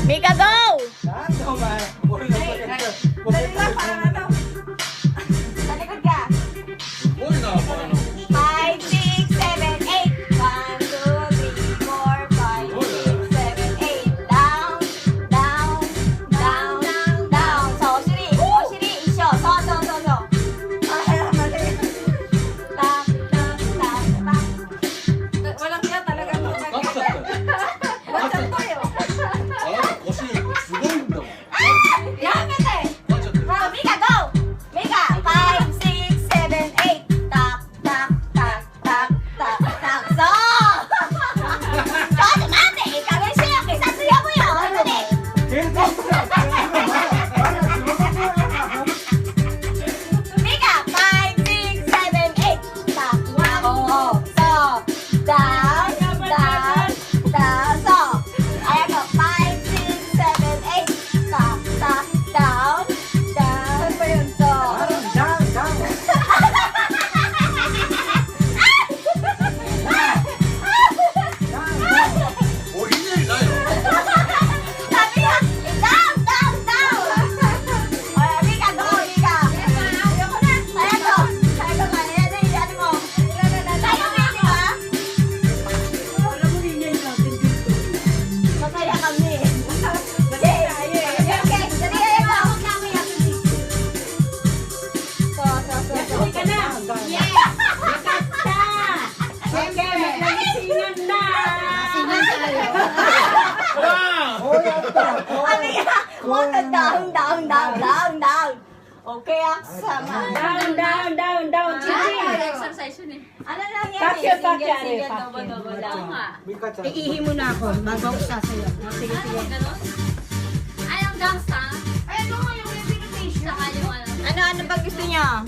Mika, go! Sa likod ka. 5, 6, 7, 8. 1, 2, 3, 4, 5, 6, 7, 8. Down, down, down, down. So, Oshiri, Oshiri, isyo. So. Tak, tak, tak, tak. Walang kaya talagang What's toyo? Yamete! So, Mika, go! Mika, 5, 6, 7, 8. Tak, tak, tak, tak, tak, tak. So! ちょっと待って、いい加減しろよ、警察呼ぶよ、本当に。Mika, 5, 6, 7, 8. Tak, tak, so. Down, down, down, so. Ayan ko, 5, 6, 7, 8. Tak, tak, down, down, so. Sabi niya, down, down, down. Ayan, Mika, go, Mika. Ayoko na. Ayan ko. Ayan ko, ayan na yung ano mo. Tayo na, di ba? Masaya kami. Okay, okay. Dali, ayan ko. So. Ka na. Yeah! Sige, maglasingan na. Ano yan? Moto down. Okay, sama. Down, chichi. Exercise yun eh. Ano lang yan? Pakyo, Single, pakyo. double lang. Oo nga. Iihi mo na ako. Bago ako sasayo. Sige. Ganon? Ay, ang gangsta. Ay, ano nga yung reputation? Saka yung ano. Ano bang gusto niya?